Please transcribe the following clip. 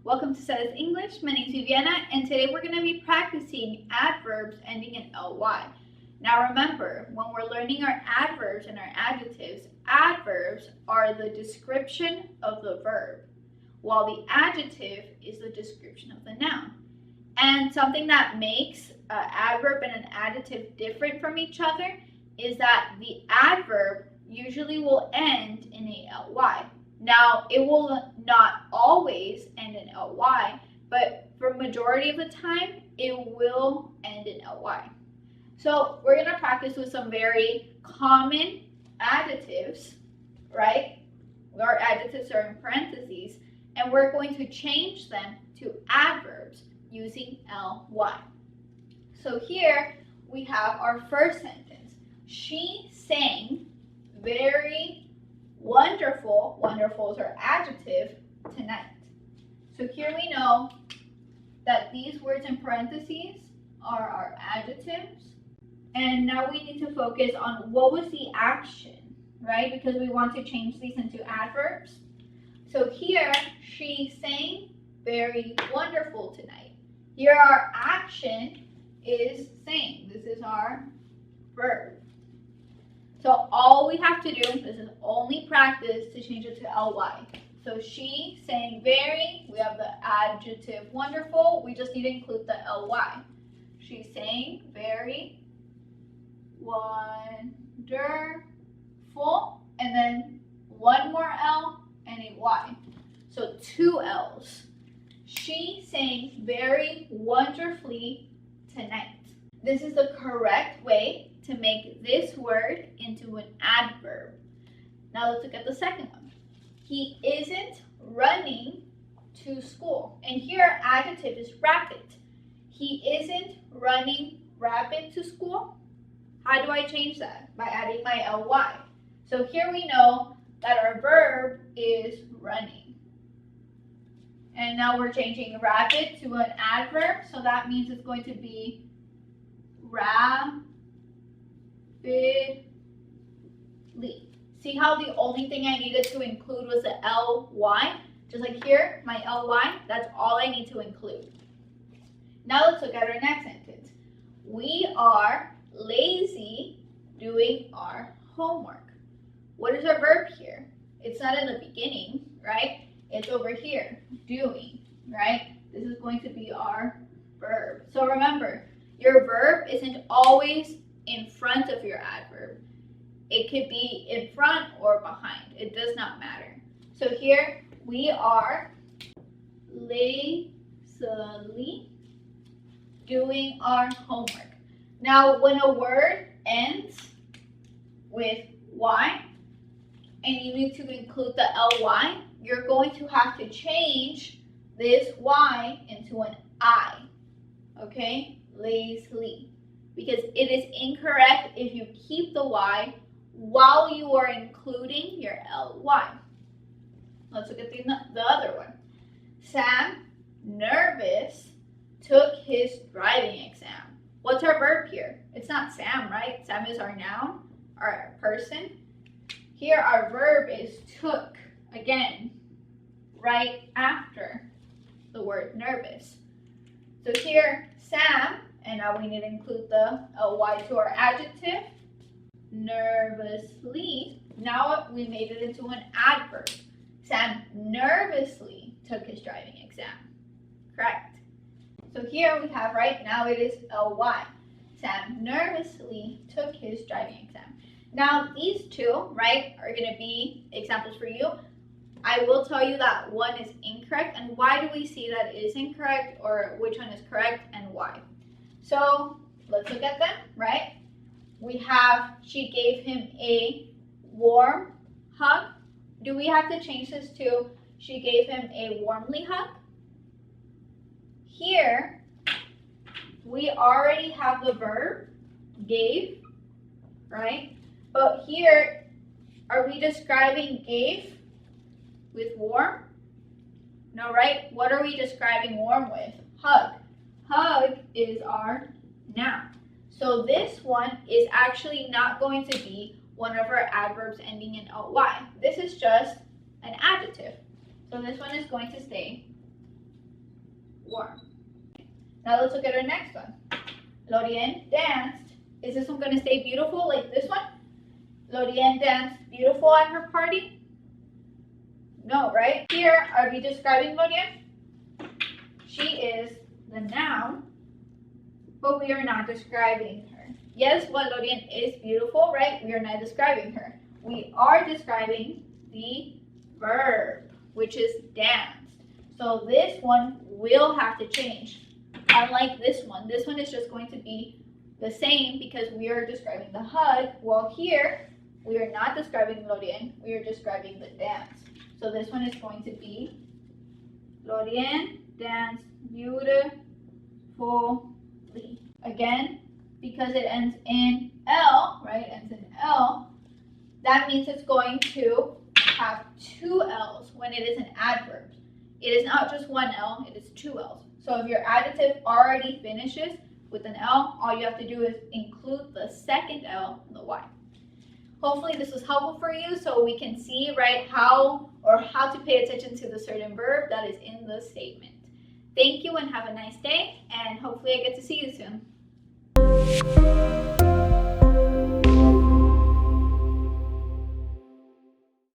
Welcome to SEDES English. My name is Viviana, and today we're going to be practicing adverbs ending in ly. Now remember, when we're learning our adverbs and our adjectives, adverbs are the description of the verb, while the adjective is the description of the noun. And something that makes an adverb and an adjective different from each other is that the adverb usually will end in a ly. Now, it will not always end in ly, but for majority of the time, it will end in ly. So we're going to practice with some very common adjectives, right? Our adjectives are in parentheses, and we're going to change them to adverbs using ly. So here we have our first sentence. She sang very wonderful, wonderful is our adjective, tonight. So here we know that these words in parentheses are our adjectives. And now we need to focus on what was the action, right? Because we want to change these into adverbs. So here, she sang very wonderful tonight. Here our action is sang. This is our verb. So all we have to do, this is only practice to change it to ly. So she sang very, we have the adjective wonderful, we just need to include the ly. She sang very wonderful, and then one more L and a Y. So two L's. She sang very wonderfully tonight. This is the correct way to make this word into an adverb. Now let's look at the second one. He isn't running to school. And here adjective is rapid. He isn't running rapid to school. How do I change that? By adding my ly. So here we know that our verb is running. And now we're changing rapid to an adverb. So that means it's going to be rapidly. See how the only thing I needed to include was the ly? Just like here, my ly, that's all I need to include. Now let's look at our next sentence. We are lazy doing our homework. What is our verb here? It's not in the beginning, right? It's over here, doing, right? This is going to be our verb. So remember, your verb isn't always in front of your adverb. It could be in front or behind. It does not matter. So here we are lazily doing our homework. Now when a word ends with y and you need to include the ly, you're going to have to change this y into an I. Okay? Lazily. Because it is incorrect if you keep the y while you are including your ly. Let's look at the other one. Sam, nervous, took his driving exam. What's our verb here? It's not Sam, right? Sam is our noun, our person. Here our verb is took, again, right after the word nervous. So here, Sam, and now we need to include the ly to our adjective, nervously. Now we made it into an adverb. Sam nervously took his driving exam. Correct. So here we have, right now it is ly. Sam nervously took his driving exam. Now these two, right, are going to be examples for you. I will tell you that one is incorrect, and why do we see that it is incorrect, or which one is correct and why. So let's look at them, right? We have, she gave him a warm hug. Do we have to change this to, she gave him a warmly hug? Here, we already have the verb, gave, right? But here, are we describing gave with warm? No, right? What are we describing warm with? Hug. Hug is our noun. So this one is actually not going to be one of our adverbs ending in ly. This is just an adjective. So this one is going to stay warm. Now let's look at our next one. Lorien danced. Is this one going to stay beautiful like this one? Lorien danced beautiful at her party? No, right? Here, are we describing Lorien? She is the noun, but we are not describing her. Yes, what Lorien is beautiful, right? We are not describing her. We are describing the verb, which is danced. So this one will have to change. Unlike this one is just going to be the same because we are describing the hug, while here we are not describing Lorien, we are describing the dance. So this one is going to be Lorien danced beautifully. Again, because it ends in L, right? Ends in L, that means it's going to have two L's when it is an adverb. It is not just one L, it is two L's. So if your adjective already finishes with an L, all you have to do is include the second L in the Y. Hopefully this was helpful for you so we can see, right, how to pay attention to the certain verb that is in the statement. Thank you and have a nice day, and hopefully I get to see you soon.